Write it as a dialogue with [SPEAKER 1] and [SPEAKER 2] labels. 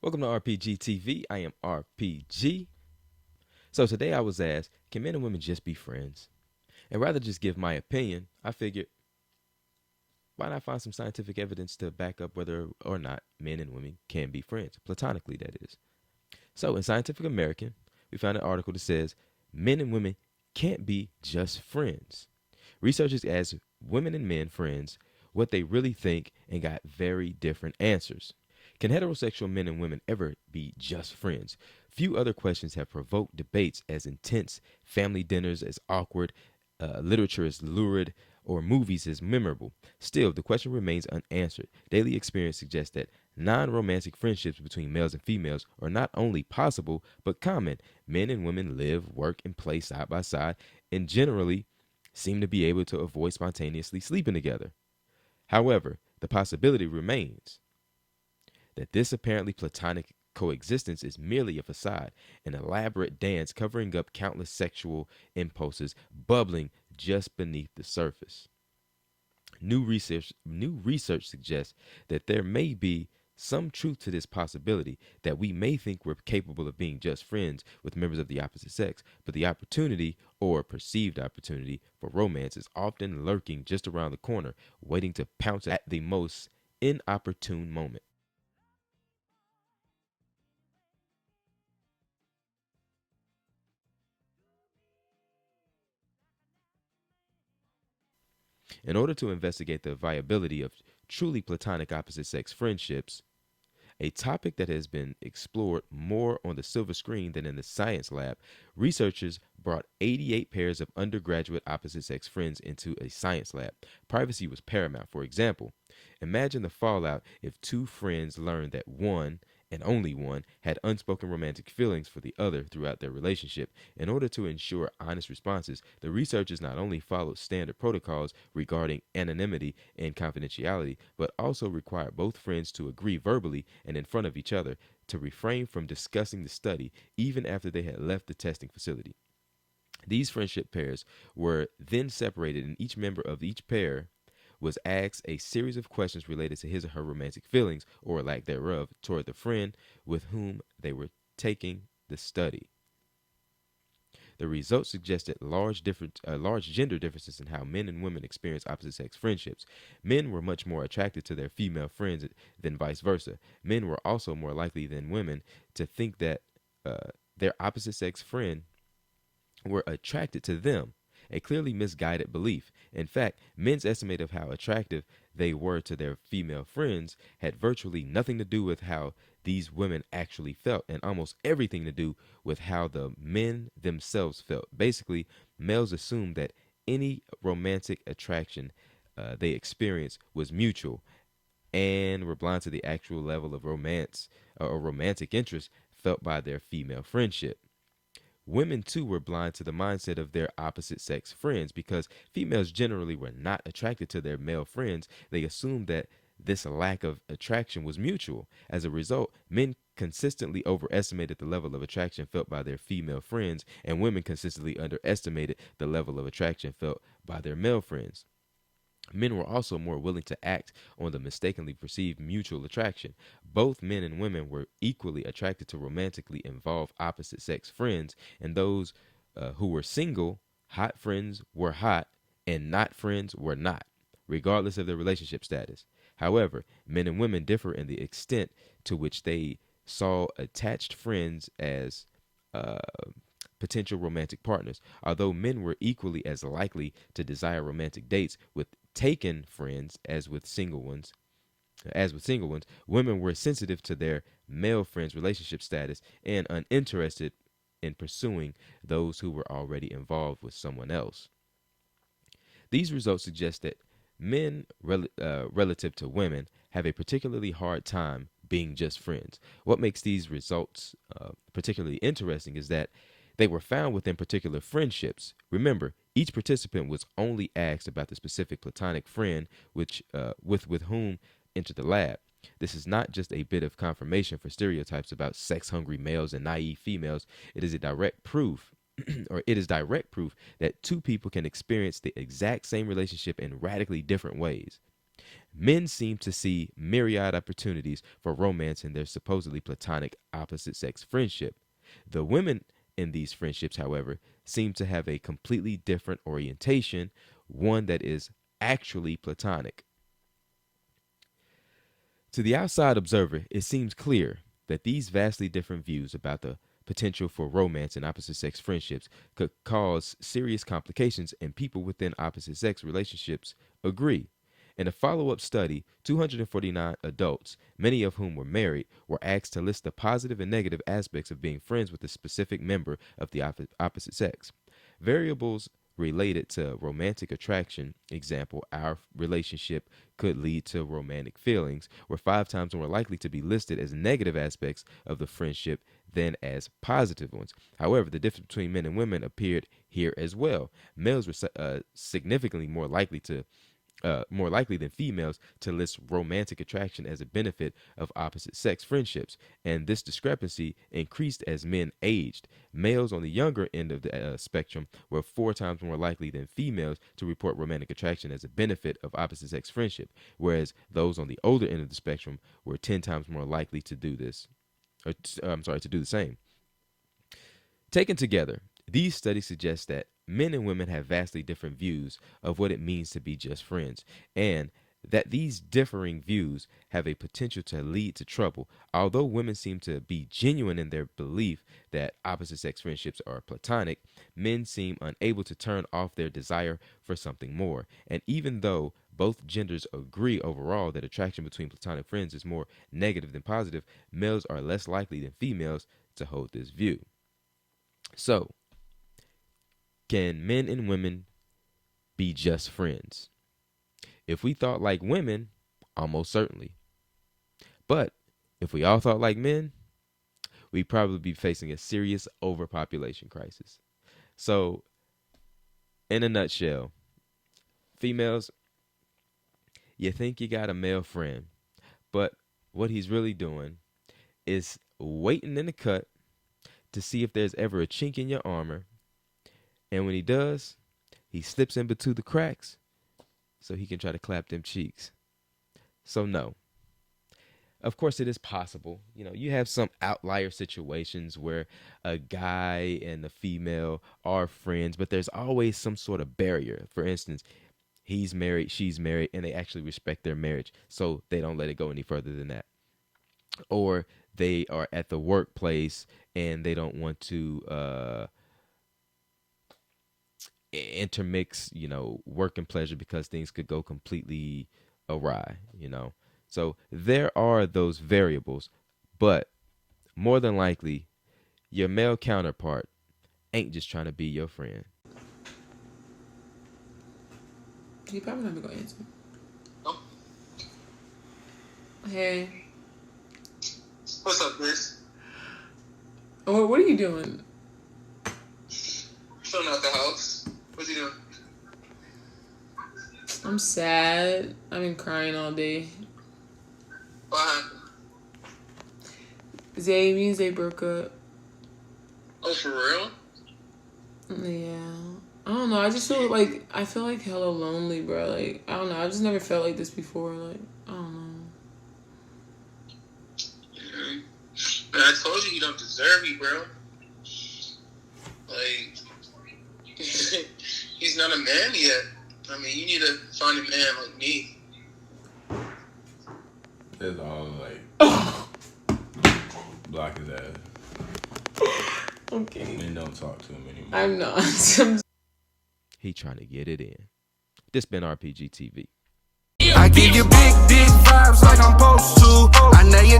[SPEAKER 1] Welcome to RPG TV. I am RPG. So today I was asked, can men and women just be friends? And rather just give my opinion, I figured, why not find some scientific evidence to back up whether or not men and women can be friends, platonically, that is. So in Scientific American, we found an article that says men and women can't be just friends. Researchers asked women and men friends what they really think and got very different answers. Can heterosexual men and women ever be just friends? Few other questions have provoked debates as intense, family dinners as awkward, literature as lurid, or movies as memorable. Still, the question remains unanswered. Daily experience suggests that non romantic friendships between males and females are not only possible, but common. Men and women live, work, and play side by side, and generally seem to be able to avoid spontaneously sleeping together. However, the possibility remains that this apparently platonic coexistence is merely a facade, an elaborate dance covering up countless sexual impulses bubbling just beneath the surface. New research suggests that there may be some truth to this possibility that we may think we're capable of being just friends with members of the opposite sex, but the opportunity or perceived opportunity for romance is often lurking just around the corner, waiting to pounce at the most inopportune moment. In order to investigate the viability of truly platonic opposite sex friendships, a topic that has been explored more on the silver screen than in the science lab, researchers brought 88 pairs of undergraduate opposite sex friends into a science lab. Privacy was paramount. For example, imagine the fallout if two friends learned that one, and only one, had unspoken romantic feelings for the other throughout their relationship. In order to ensure honest responses, the researchers not only followed standard protocols regarding anonymity and confidentiality, but also required both friends to agree verbally and in front of each other to refrain from discussing the study even after they had left the testing facility. These friendship pairs were then separated, and each member of each pair was asked a series of questions related to his or her romantic feelings or lack thereof toward the friend with whom they were taking the study. The results suggested large gender differences in how men and women experience opposite sex friendships. Men were much more attracted to their female friends than vice versa. Men were also more likely than women to think that their opposite sex friend were attracted to them, a clearly misguided belief. In fact, men's estimate of how attractive they were to their female friends had virtually nothing to do with how these women actually felt, and almost everything to do with how the men themselves felt. Basically, males assumed that any romantic attraction they experienced was mutual and were blind to the actual level of romance or romantic interest felt by their female friendship. Women too were blind to the mindset of their opposite sex friends because females generally were not attracted to their male friends. They assumed that this lack of attraction was mutual. As a result, men consistently overestimated the level of attraction felt by their female friends, and women consistently underestimated the level of attraction felt by their male friends. Men were also more willing to act on the mistakenly perceived mutual attraction. Both men and women were equally attracted to romantically involved opposite sex friends, and those who were single, hot friends were hot, and not friends were not, regardless of their relationship status. However, men and women differ in the extent to which they saw attached friends as uh, potential romantic partners. Although men were equally as likely to desire romantic dates with taken friends as with single ones, women were sensitive to their male friends' relationship status and uninterested in pursuing those who were already involved with someone else. These results suggest that men, relative to women, have a particularly hard time being just friends. What makes these results particularly interesting is that they were found within particular friendships. Remember, each participant was only asked about the specific platonic friend with whom entered the lab. This is not just a bit of confirmation for stereotypes about sex-hungry males and naive females. It is a direct proof or it is direct proof that two people can experience the exact same relationship in radically different ways. Men seem to see myriad opportunities for romance in their supposedly platonic opposite sex friendship. The women in these friendships, however, seem to have a completely different orientation, one that is actually platonic. To the outside observer, it seems clear that these vastly different views about the potential for romance in opposite sex friendships could cause serious complications, and people within opposite sex relationships agree. In a follow up study, 249 adults, many of whom were married, were asked to list the positive and negative aspects of being friends with a specific member of the opposite sex. Variables related to romantic attraction, example, our relationship could lead to romantic feelings, were 5 times more likely to be listed as negative aspects of the friendship than as positive ones. However, the difference between men and women appeared here as well. Males were significantly more likely than females to list romantic attraction as a benefit of opposite sex friendships, and this discrepancy increased as men aged. Males on the younger end of the spectrum were 4 times more likely than females to report romantic attraction as a benefit of opposite sex friendship, whereas those on the older end of the spectrum were 10 times more likely to do this, to do the same. Taken together, these studies suggest that men and women have vastly different views of what it means to be just friends, and that these differing views have a potential to lead to trouble. Although women seem to be genuine in their belief that opposite sex friendships are platonic, men seem unable to turn off their desire for something more. And even though both genders agree overall that attraction between platonic friends is more negative than positive, males are less likely than females to hold this view. So, can men and women be just friends? If we thought like women, almost certainly. But if we all thought like men, we'd probably be facing a serious overpopulation crisis. So, in a nutshell, females, you think you got a male friend, but what he's really doing is waiting in the cut to see if there's ever a chink in your armor. And when he does, he slips in between the cracks so he can try to clap them cheeks. So no. Of course, it is possible. You know, you have some outlier situations where a guy and a female are friends, but there's always some sort of barrier. For instance, he's married, she's married, and they actually respect their marriage, so they don't let it go any further than that. Or they are at the workplace and they don't want to intermix, work and pleasure because things could go completely awry, So there are those variables, but more than likely, your male counterpart ain't just trying to be your friend.
[SPEAKER 2] He probably not gonna answer. Oh. Hey.
[SPEAKER 3] What's up, Chris?
[SPEAKER 2] Oh, what are you doing?
[SPEAKER 3] Filling out the house. What's he doing?
[SPEAKER 2] I'm sad. I've been crying all day.
[SPEAKER 3] What happened?
[SPEAKER 2] Me and Zay broke up.
[SPEAKER 3] Oh, for real?
[SPEAKER 2] Yeah. I don't know. I just feel like hella lonely, bro. Like, I don't know. I just never felt like this before. Like, I don't know.
[SPEAKER 3] Yeah. Man, I told you don't deserve me, bro. Like, he's not a man yet. I mean, you need to find a man like me.
[SPEAKER 4] That's all, like, block his ass.
[SPEAKER 2] Okay.
[SPEAKER 4] And don't talk to him anymore.
[SPEAKER 2] I'm not.
[SPEAKER 1] He trying to get it in. This been RPG TV.
[SPEAKER 5] I give you big vibes like I'm supposed to. I know you